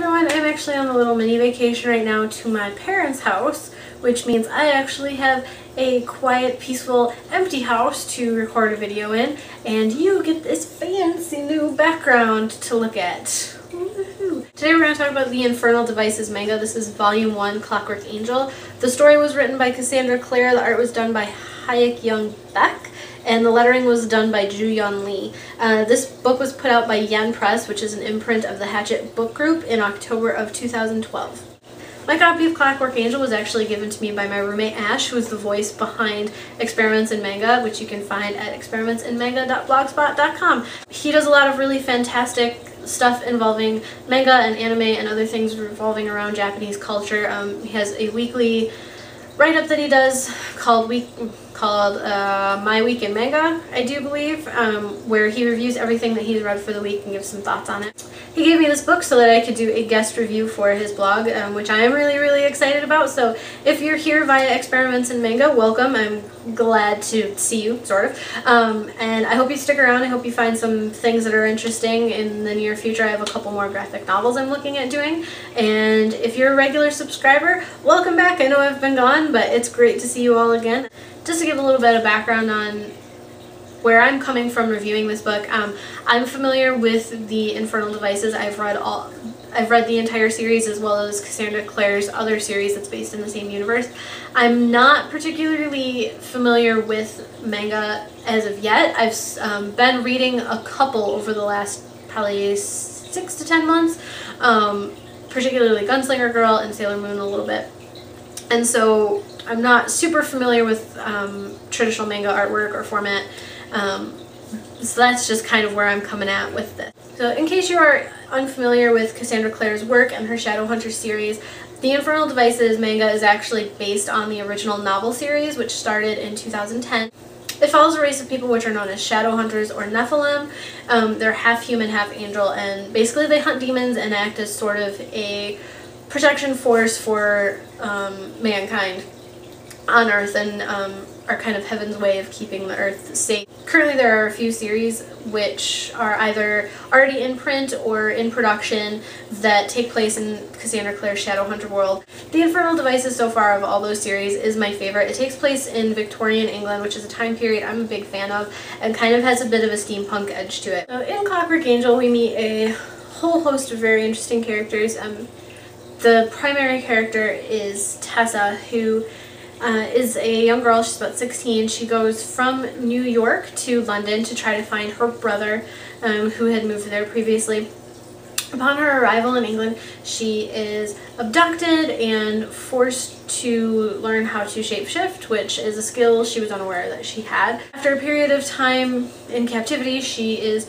everyone, I'm actually on a little mini vacation right now to my parents' house, which means I actually have a quiet, peaceful, empty house to record a video in, and you get this fancy new background to look at. Today we're going to talk about the Infernal Devices manga. This is Volume 1, Clockwork Angel. The story was written by Cassandra Clare, the art was done by Hayek Young Beck, and the lettering was done by Ju-Yeon Lee. This book was put out by Yen Press, which is an imprint of the Hatchet Book Group, in October of 2012. My copy of Clockwork Angel was actually given to me by my roommate Ash, who is the voice behind Experiments in Manga, which you can find at experimentsinmanga.blogspot.com. He does a lot of really fantastic stuff involving manga and anime and other things revolving around Japanese culture. He has a weekly write-up that he does called My Week in Manga, I do believe, where he reviews everything that he's read for the week and gives some thoughts on it. He gave me this book so that I could do a guest review for his blog, which I am really excited about. So if you're here via Experiments in Manga, welcome. I'm glad to see you, sort of. And I hope you stick around. I hope you find some things that are interesting in the near future. I have a couple more graphic novels I'm looking at doing. And if you're a regular subscriber, welcome back. I know I've been gone, but it's great to see you all again. Just to give a little bit of background on where I'm coming from reviewing this book, I'm familiar with the Infernal Devices. I've read the entire series, as well as Cassandra Clare's other series that's based in the same universe. I'm not particularly familiar with manga as of yet. I've been reading a couple over the last probably 6 to 10 months, particularly Gunslinger Girl and Sailor Moon a little bit. And so I'm not super familiar with traditional manga artwork or format. So that's just kind of where I'm coming at with this. So in case you are unfamiliar with Cassandra Clare's work and her Shadowhunter series, the Infernal Devices manga is actually based on the original novel series, which started in 2010. It follows a race of people which are known as Shadowhunters or Nephilim. They're half human, half angel, and basically they hunt demons and act as sort of a protection force for mankind on Earth, and are kind of heaven's way of keeping the Earth safe. Currently there are a few series which are either already in print or in production that take place in Cassandra Clare's Shadowhunter world. The Infernal Devices so far of all those series is my favorite. It takes place in Victorian England, which is a time period I'm a big fan of and kind of has a bit of a steampunk edge to it. So in Clockwork Angel we meet a whole host of very interesting characters. The primary character is Tessa, who is a young girl. She's about 16. She goes from New York to London to try to find her brother, who had moved there previously. Upon her arrival in England, she is abducted and forced to learn how to shapeshift, which is a skill she was unaware that she had. After a period of time in captivity, she is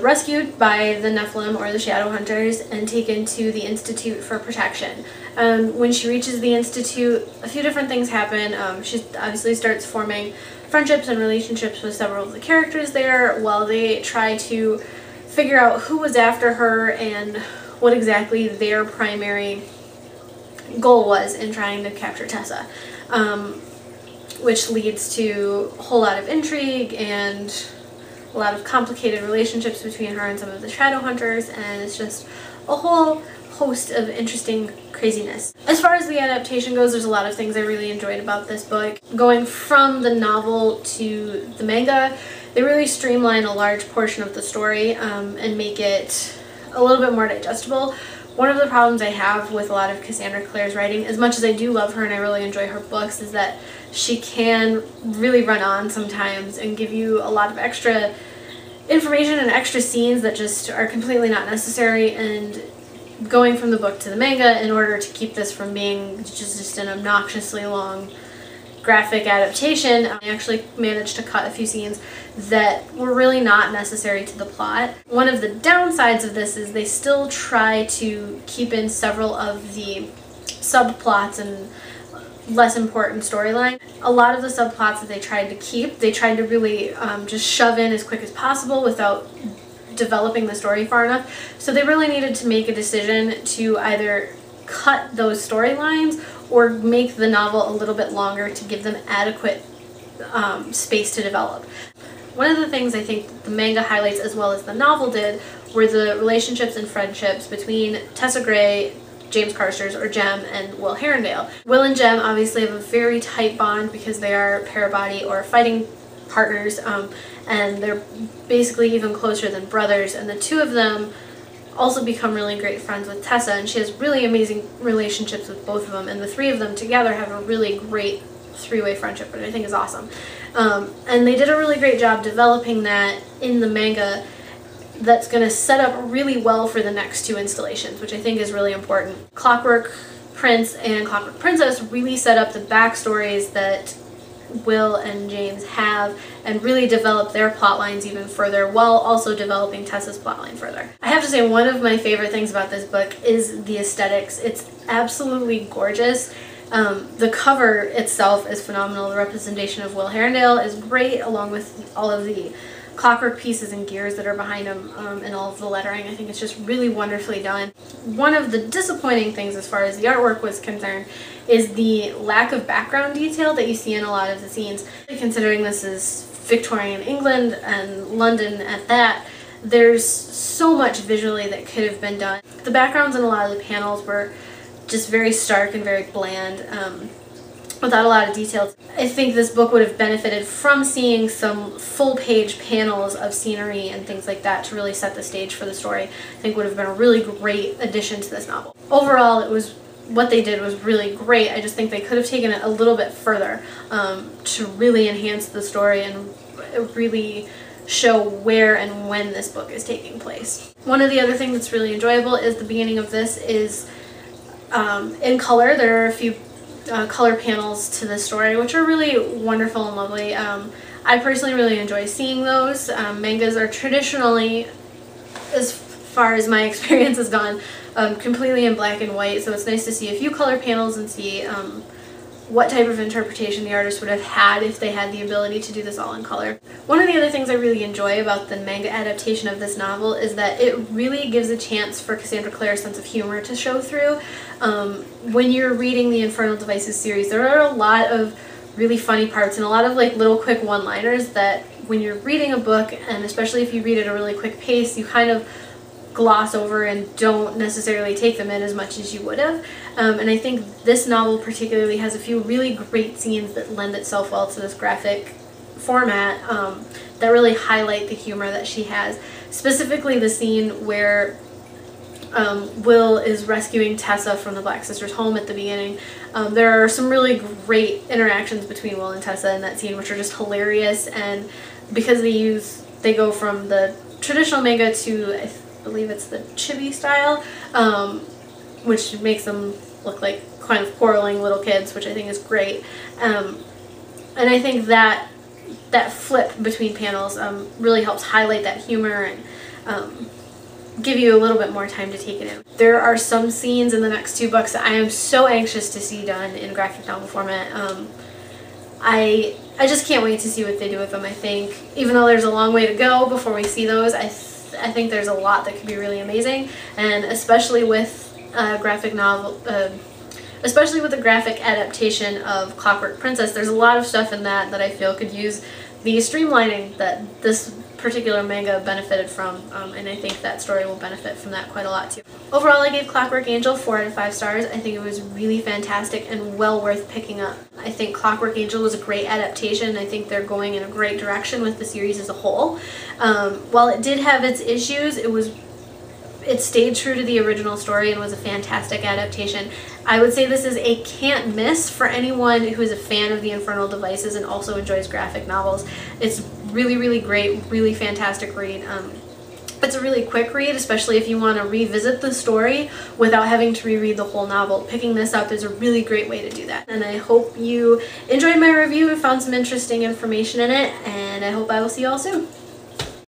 rescued by the Nephilim, or the Shadowhunters, and taken to the Institute for Protection. When she reaches the Institute, a few different things happen. She obviously starts forming friendships and relationships with several of the characters there while they try to figure out who was after her and what exactly their primary goal was in trying to capture Tessa, which leads to a whole lot of intrigue and a lot of complicated relationships between her and some of the Shadowhunters, and it's just a whole host of interesting craziness. As far as the adaptation goes, there's a lot of things I really enjoyed about this book. Going from the novel to the manga, they really streamline a large portion of the story and make it a little bit more digestible. One of the problems I have with a lot of Cassandra Clare's writing, as much as I do love her and I really enjoy her books, is that she can really run on sometimes and give you a lot of extra information and extra scenes that just are completely not necessary. And going from the book to the manga, in order to keep this from being just an obnoxiously long graphic adaptation, I actually managed to cut a few scenes that were really not necessary to the plot. One of the downsides of this is they still try to keep in several of the subplots and less important storyline. A lot of the subplots that they tried to keep, they tried to really just shove in as quick as possible without developing the story far enough. So they really needed to make a decision to either cut those storylines or make the novel a little bit longer to give them adequate space to develop. One of the things I think the manga highlights as well as the novel did were the relationships and friendships between Tessa Gray, James Carstairs, or Jem, and Will Herondale. Will and Jem obviously have a very tight bond because they are parabody or fighting partners, and they're basically even closer than brothers, and the two of them also become really great friends with Tessa, and she has really amazing relationships with both of them, and the three of them together have a really great three-way friendship, which I think is awesome. And they did a really great job developing that in the manga. That's going to set up really well for the next two installations, which I think is really important. Clockwork Prince and Clockwork Princess really set up the backstories that Will and James have and really develop their plot lines even further while also developing Tessa's plotline further. I have to say, one of my favorite things about this book is the aesthetics. It's absolutely gorgeous. The cover itself is phenomenal. The representation of Will Herondale is great, along with all of the clockwork pieces and gears that are behind him, and all of the lettering. I think it's just really wonderfully done. One of the disappointing things as far as the artwork was concerned is the lack of background detail that you see in a lot of the scenes. Considering this is Victorian England and London at that, there's so much visually that could have been done. The backgrounds in a lot of the panels were just very stark and very bland, without a lot of details. I think this book would have benefited from seeing some full-page panels of scenery and things like that to really set the stage for the story. I think would have been a really great addition to this novel. Overall, what they did was really great. I just think they could have taken it a little bit further to really enhance the story and really show where and when this book is taking place. One of the other things that's really enjoyable is the beginning of this is in color. There are a few color panels to this story, which are really wonderful and lovely. I personally really enjoy seeing those. Mangas are traditionally, as far as my experience has gone, completely in black and white, so it's nice to see a few color panels and see what type of interpretation the artist would have had if they had the ability to do this all in color. One of the other things I really enjoy about the manga adaptation of this novel is that it really gives a chance for Cassandra Clare's sense of humor to show through. When you're reading the Infernal Devices series, there are a lot of really funny parts and a lot of like little quick one-liners that when you're reading a book, and especially if you read at a really quick pace, you kind of gloss over and don't necessarily take them in as much as you would have. And I think this novel particularly has a few really great scenes that lend itself well to this graphic format, that really highlight the humor that she has. Specifically the scene where Will is rescuing Tessa from the Black Sisters' home at the beginning. There are some really great interactions between Will and Tessa in that scene, which are just hilarious, and because they go from the traditional manga to, I believe it's the chibi style, which makes them look like kind of quarreling little kids, which I think is great. And I think that flip between panels really helps highlight that humor and give you a little bit more time to take it in. There are some scenes in the next two books that I am so anxious to see done in graphic novel format. I just can't wait to see what they do with them. I think even though there's a long way to go before we see those, I think there's a lot that could be really amazing, and especially with graphic novel, especially with the graphic adaptation of Clockwork Princess, there's a lot of stuff in that I feel could use the streamlining that this particular manga benefited from, and I think that story will benefit from that quite a lot too. Overall, I gave Clockwork Angel 4 out of 5 stars. I think it was really fantastic and well worth picking up. I think Clockwork Angel was a great adaptation. I think they're going in a great direction with the series as a whole. While it did have its issues, it stayed true to the original story and was a fantastic adaptation. I would say this is a can't miss for anyone who is a fan of the Infernal Devices and also enjoys graphic novels. It's really, really great, really fantastic read. It's a really quick read, especially if you want to revisit the story without having to reread the whole novel. Picking this up is a really great way to do that. And I hope you enjoyed my review and found some interesting information in it, and I hope I will see you all soon.